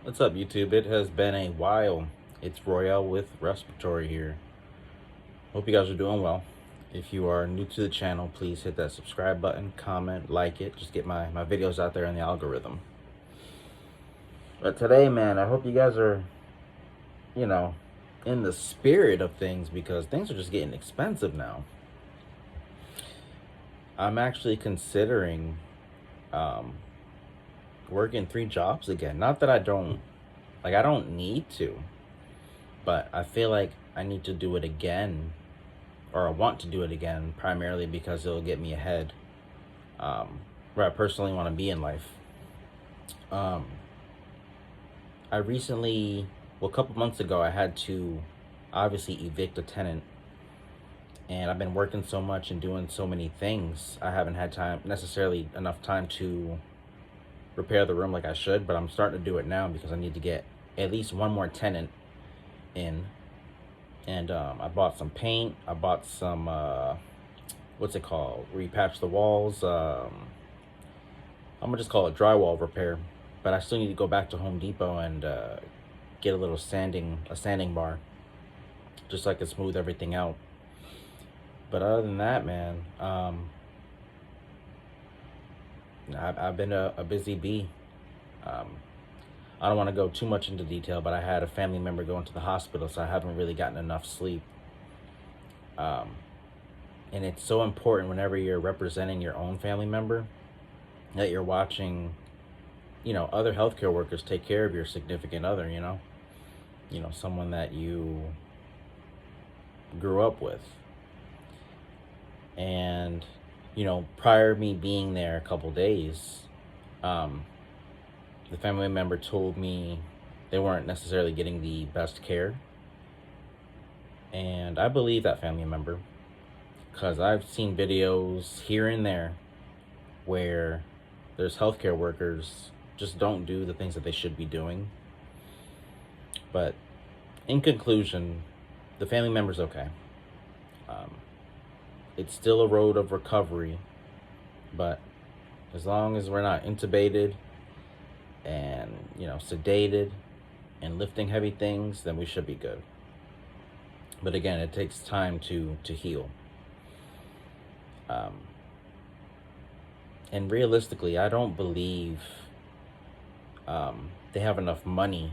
What's up, YouTube? It has been a while. It's Royale with Respiratory here. Hope you guys are doing well. If you are new to the channel, please hit that subscribe button, comment, like it. Just get my videos out there in the algorithm. But today, man, I hope you guys are, you know, in the spirit of things because things are just getting expensive now. I'm actually considering working 3 jobs again. Not that I don't need to, but I feel like I need to do it again, or I want to do it again, primarily because it'll get me ahead where I personally want to be in life. I recently, well, a couple months ago, I had to obviously evict a tenant, and I've been working so much and doing so many things, I haven't had necessarily enough time to repair the room like I should, but I'm starting to do it now because I need to get at least one more tenant in. And I bought some paint. I bought some, what's it called? Where you patch the walls. I'm gonna just call it drywall repair. But I still need to go back to Home Depot and get a sanding bar, just so I can smooth everything out. But other than that, man, I've been a busy bee. I don't want to go too much into detail, but I had a family member go into the hospital, so I haven't really gotten enough sleep. And it's so important whenever you're representing your own family member that you're watching, other healthcare workers take care of your significant other, someone that you grew up with. And, prior to me being there a couple days, the family member told me they weren't necessarily getting the best care. And I believe that family member, because I've seen videos here and there where there's healthcare workers just don't do the things that they should be doing. But in conclusion, the family member's okay. It's still a road of recovery, but as long as we're not intubated and sedated and lifting heavy things, then we should be good. But again, it takes time to heal. And realistically, I don't believe they have enough money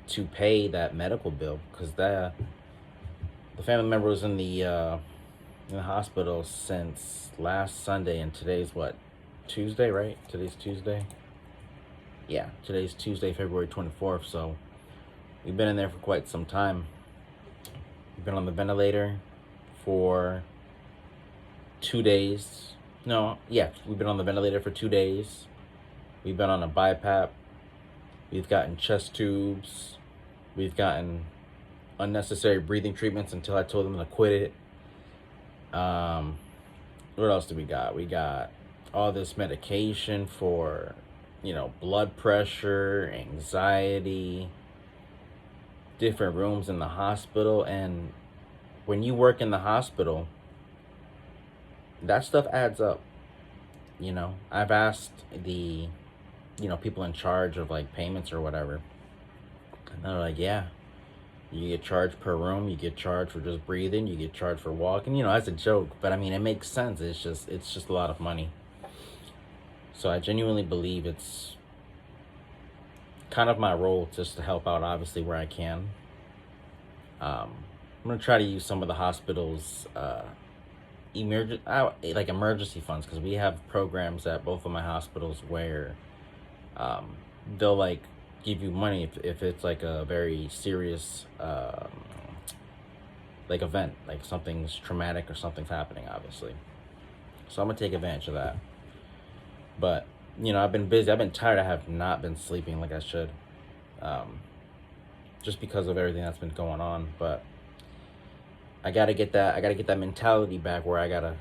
to pay that medical bill, because the family member was in the hospital since last Sunday, and today's what, Tuesday, right? Today's Tuesday. Yeah, today's Tuesday, February 24th, so we've been in there for quite some time. We've been on the ventilator for 2 days. We've been on the ventilator for 2 days. We've been on a BiPAP. We've gotten chest tubes. We've gotten unnecessary breathing treatments until I told them to quit it. What else do we got? We got all this medication for blood pressure, anxiety, different rooms in the hospital. And when you work in the hospital, that stuff adds up. I've asked the people in charge of like payments or whatever, and they're like, yeah, you get charged per room, you get charged for just breathing, you get charged for walking, as a joke, but I mean, it makes sense. It's just a lot of money. So I genuinely believe it's kind of my role just to help out, obviously, where I can. I'm going to try to use some of the hospital's emergency funds, because we have programs at both of my hospitals where they'll like give you money if it's like a very serious like event, like something's traumatic or something's happening, obviously. So I'm going to take advantage of that. But, I've been busy. I've been tired. I have not been sleeping like I should. Just because of everything that's been going on. But I gotta get that mentality back where I gotta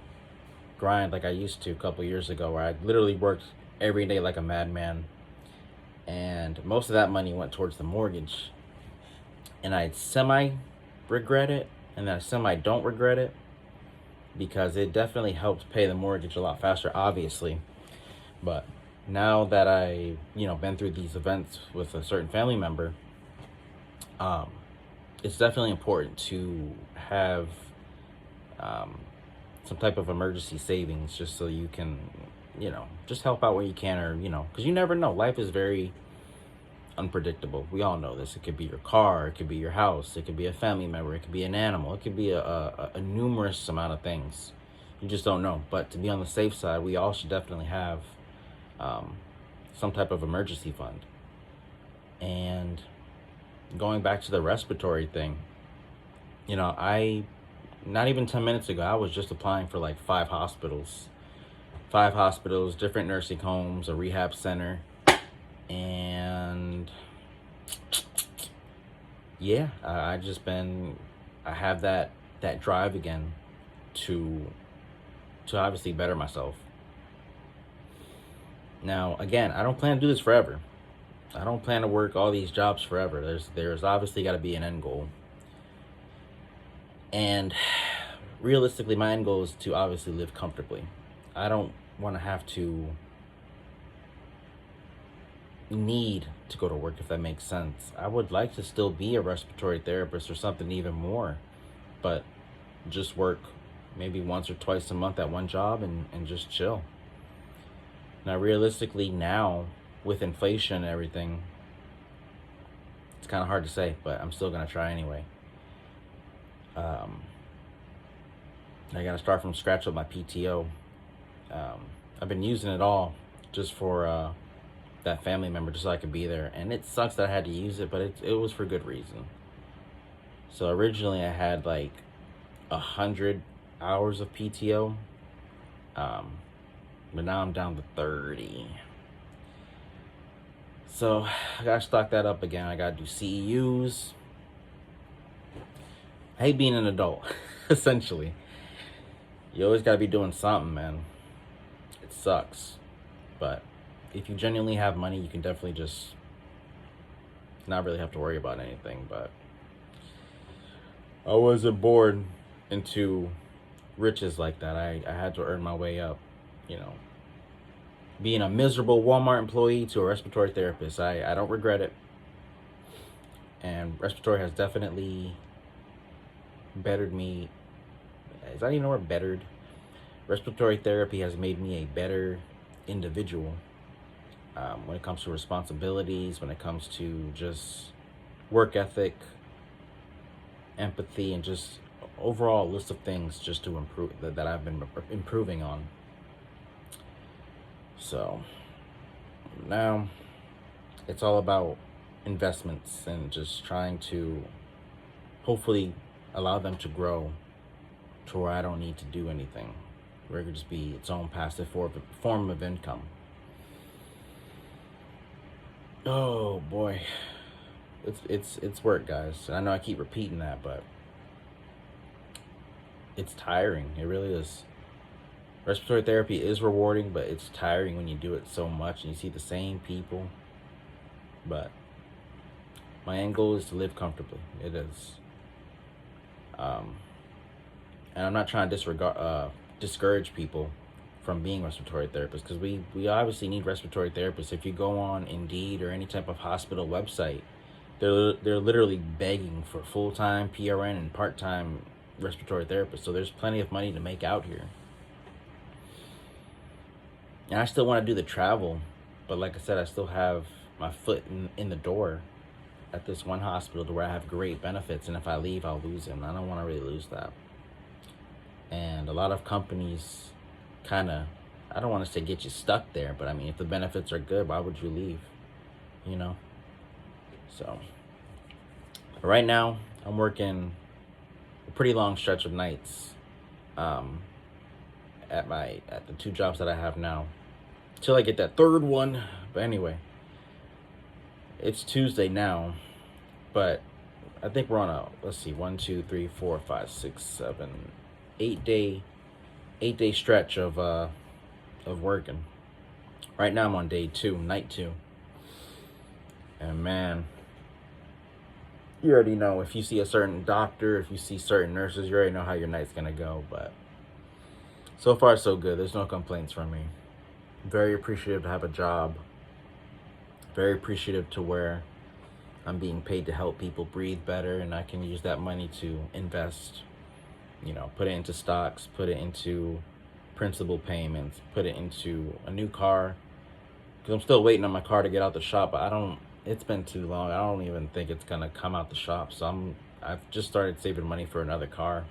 grind like I used to a couple years ago, where I literally worked every day like a madman. And most of that money went towards the mortgage. And I semi-regret it, and then I semi-don't regret it, because it definitely helped pay the mortgage a lot faster, obviously. But now that I, been through these events with a certain family member, um, it's definitely important to have um, some type of emergency savings just so you can, just help out where you can, or, because you never know. Life is very unpredictable. We all know this. It could be your car, it could be your house, it could be a family member, it could be an animal, it could be a numerous amount of things. You just don't know. But to be on the safe side, we all should definitely have um, some type of emergency fund. And going back to the respiratory thing, I not even 10 minutes ago, I was just applying for like five hospitals, different nursing homes, a rehab center, and yeah, I have that drive again to obviously better myself. Now, again, I don't plan to do this forever. I don't plan to work all these jobs forever. There's obviously got to be an end goal. And realistically, my end goal is to obviously live comfortably. I don't want to have to need to go to work, if that makes sense. I would like to still be a respiratory therapist or something even more, but just work maybe once or twice a month at one job and just chill. Now, realistically, now with inflation and everything, it's kind of hard to say, but I'm still going to try anyway. I got to start from scratch with my PTO. I've been using it all just for that family member, just so I could be there. And it sucks that I had to use it, but it was for good reason. So originally I had like 100 hours of PTO, but now I'm down to 30. So I gotta stock that up again. I gotta do CEUs. I hate being an adult, essentially. You always gotta be doing something, man. It sucks. But if you genuinely have money, you can definitely just not really have to worry about anything. But I wasn't born into riches like that. I had to earn my way up, being a miserable Walmart employee to a respiratory therapist. I don't regret it. And respiratory has definitely bettered me. Is that even a word, bettered? Respiratory therapy has made me a better individual when it comes to responsibilities, when it comes to just work ethic, empathy, and just overall list of things just to improve that I've been improving on. So now it's all about investments and just trying to hopefully allow them to grow to where I don't need to do anything, where it could just be its own passive form of income. Oh boy, it's work, guys. And I know I keep repeating that, but it's tiring. It really is. Respiratory therapy is rewarding, but it's tiring when you do it so much and you see the same people. But my end goal is to live comfortably. It is. And I'm not trying to discourage people from being respiratory therapists, because we obviously need respiratory therapists. If you go on Indeed or any type of hospital website, they're literally begging for full-time PRN and part-time respiratory therapists. So there's plenty of money to make out here. And I still want to do the travel, but like I said, I still have my foot in the door at this one hospital to where I have great benefits, and if I leave, I'll lose them. I don't want to really lose that. And a lot of companies kind of, I don't want to say get you stuck there, but I mean, if the benefits are good, why would you leave? So right now I'm working a pretty long stretch of nights at the two jobs that I have now, till I get that third one. But anyway, it's Tuesday now, but I think we're on a, let's see, 1, 2, 3, 4, 5, 6, 7, 8 day stretch of working. Right now I'm on day 2, night 2. And man, you already know, if you see a certain doctor, if you see certain nurses, you already know how your night's gonna go. But so far so good. There's no complaints from me. Very appreciative to have a job. Very appreciative to where I'm being paid to help people breathe better, and I can use that money to invest, put it into stocks, put it into principal payments, put it into a new car. Because I'm still waiting on my car to get out the shop, but it's been too long. I don't even think it's going to come out the shop. So I've just started saving money for another car.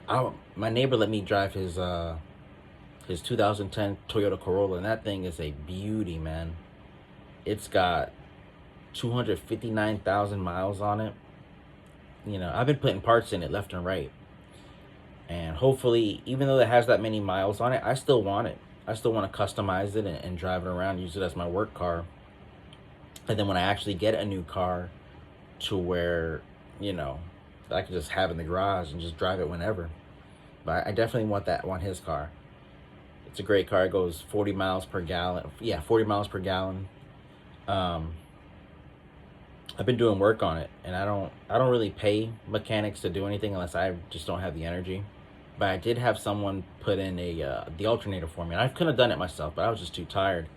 My neighbor let me drive his 2010 Toyota Corolla, and that thing is a beauty, man. It's got 259,000 miles on it. I've been putting parts in it left and right. And hopefully, even though it has that many miles on it, I still want it. I still want to customize it and drive it around, use it as my work car. And then when I actually get a new car to where, I can just have in the garage and just drive it whenever. But I definitely want his car. It's a great car. It goes 40 miles per gallon. Yeah, 40 miles per gallon. I've been doing work on it, and I don't really pay mechanics to do anything unless I just don't have the energy. But I did have someone put in the alternator for me. And I couldn't have done it myself, but I was just too tired.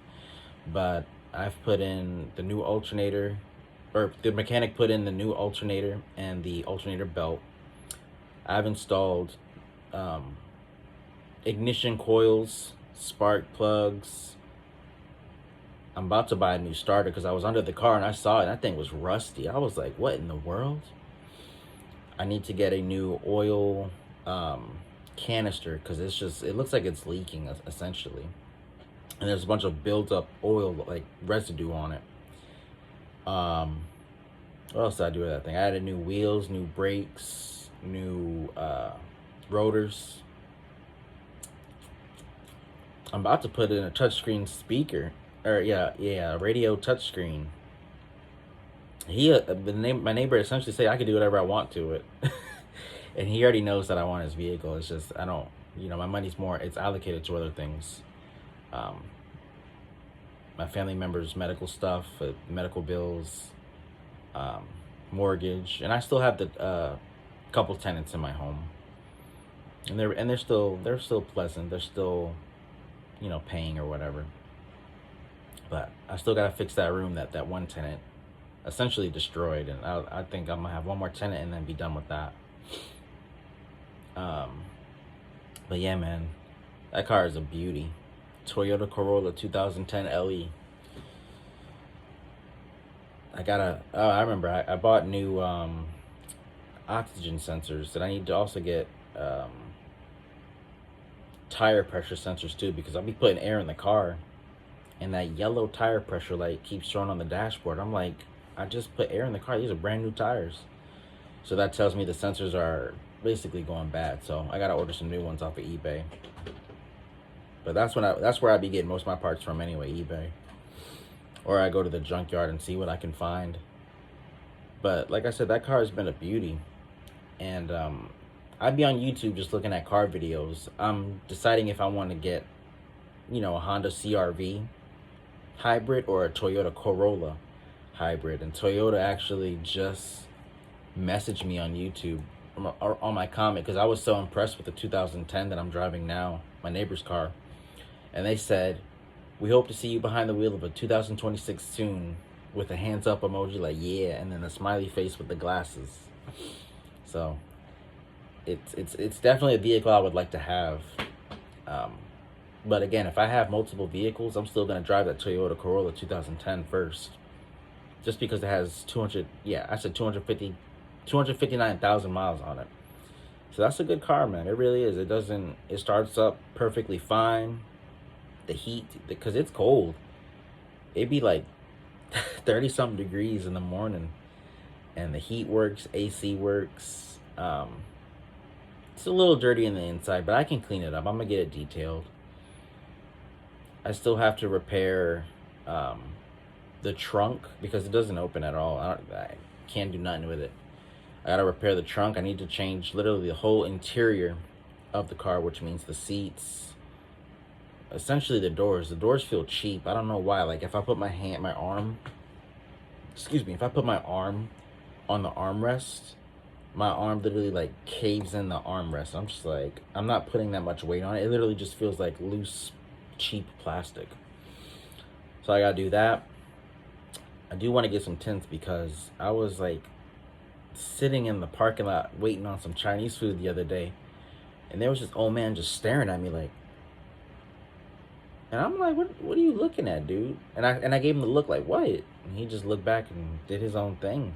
But I've put in the new alternator, or the mechanic put in the new alternator and the alternator belt. I've installed ignition coils, spark plugs. I'm about to buy a new starter because I was under the car and I saw it and that thing was rusty. I was like, what in the world? I need to get a new oil canister because it looks like it's leaking essentially. And there's a bunch of built up oil, like residue on it. What else did I do with that thing? I added new wheels, new brakes, new rotors. I'm about to put in a touchscreen speaker, or radio touchscreen. My neighbor essentially said I could do whatever I want to it, and he already knows that I want his vehicle. It's just I don't, my money's more. It's allocated to other things. My family members' medical stuff, medical bills, mortgage, and I still have the couple tenants in my home, and they're still pleasant. They're still, paying or whatever. But I still gotta fix that room that one tenant essentially destroyed, and I think I'm gonna have one more tenant and then be done with that. But yeah, man, that car is a beauty. Toyota Corolla 2010 LE. I remember I bought new oxygen sensors that I need to also get tire pressure sensors too, because I'll be putting air in the car and that yellow tire pressure light keeps showing on the dashboard. I'm like, I just put air in the car. These are brand new tires. So that tells me the sensors are basically going bad. So I gotta order some new ones off of eBay. But that's where I be getting most of my parts from anyway, eBay. Or I go to the junkyard and see what I can find. But like I said, that car has been a beauty. And I'd be on YouTube just looking at car videos. I'm deciding if I want to get, a Honda CR-V hybrid or a Toyota Corolla hybrid. And Toyota actually just messaged me on YouTube on my comment because I was so impressed with the 2010 that I'm driving now, my neighbor's car. And they said, we hope to see you behind the wheel of a 2026 soon, with a hands up emoji like yeah, and then a smiley face with the glasses. So it's definitely a vehicle I would like to have. But again, if I have multiple vehicles, I'm still going to drive that Toyota Corolla 2010 first. Just because it has 259,000 miles on it. So that's a good car, man. It really is. It starts up perfectly fine. The heat, because it's cold. It'd be like 30 something degrees in the morning. And the heat works, AC works. It's a little dirty in the inside, but I can clean it up. I'm going to get it detailed. I still have to repair the trunk because it doesn't open at all. I can't do nothing with it. I gotta repair the trunk. I need to change literally the whole interior of the car, which means the seats, essentially the doors. The doors feel cheap. I don't know why. Like if I put my arm on the armrest, my arm literally like caves in the armrest. I'm just like, I'm not putting that much weight on it. It literally just feels like loose cheap plastic. So I gotta do that. I do want to get some tints because I was like sitting in the parking lot waiting on some Chinese food the other day, and there was this old man just staring at me like, and I'm like, what are you looking at, dude? And I gave him the look like, what? And he just looked back and did his own thing.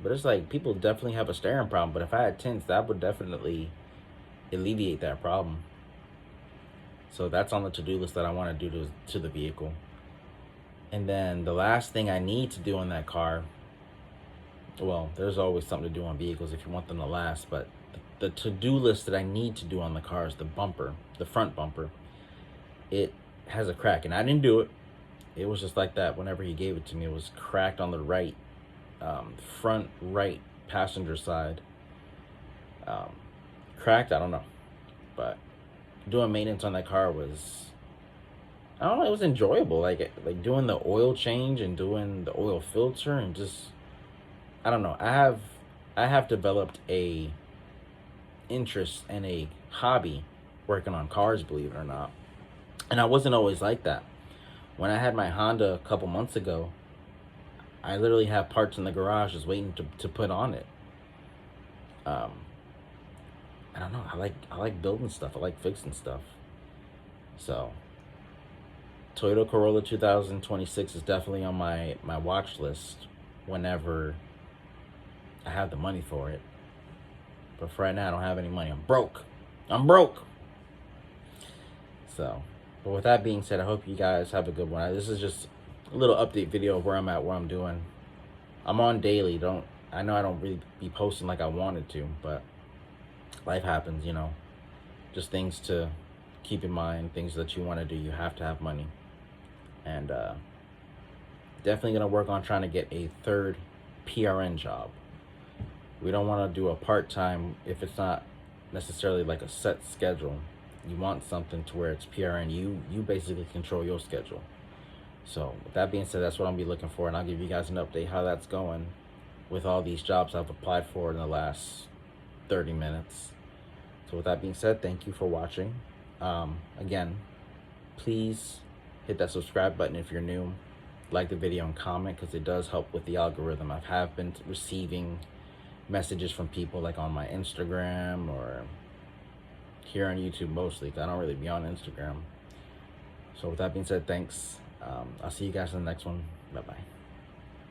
But it's like people definitely have a staring problem. But if I had tints, that would definitely alleviate that problem. So that's on the to-do list that I want to do to the vehicle. And then the last thing I need to do on that car, well, there's always something to do on vehicles if you want them to last, but the to-do list that I need to do on the car is the bumper, the front bumper. It has a crack, and I didn't do it. It was just like that whenever he gave it to me. It was cracked on the right, front right passenger side. Cracked, I don't know. But doing maintenance on that car was, I don't know, it was enjoyable. Like doing the oil change and doing the oil filter and just, I don't know. I have developed a interest and a hobby working on cars, believe it or not. And I wasn't always like that. When I had my Honda a couple months ago, I literally have parts in the garage just waiting to put on it. I don't know. I like building stuff. I like fixing stuff. So Toyota Corolla 2026 is definitely on my watch list whenever I have the money for it. But for right now, I don't have any money. I'm broke. So, but with that being said, I hope you guys have a good one. This is just a little update video of where I'm at, what I'm doing. I'm on daily. I know I don't really be posting like I wanted to, but life happens, you know. Just things to keep in mind, things that you want to do. You have to have money. And definitely going to work on trying to get a third PRN job. We don't want to do a part-time if it's not necessarily like a set schedule. You want something to where it's PRN. You basically control your schedule. So with that being said, that's what I'll be looking for, and I'll give you guys an update how that's going with all these jobs I've applied for in the last 30 minutes. So with that being said, thank you for watching. Again, please hit that subscribe button if you're new. Like the video and comment, because it does help with the algorithm. I have been receiving messages from people like on my Instagram or here on YouTube mostly, because I don't really be on Instagram. So with that being said, thanks. I'll see you guys in the next one. Bye-bye.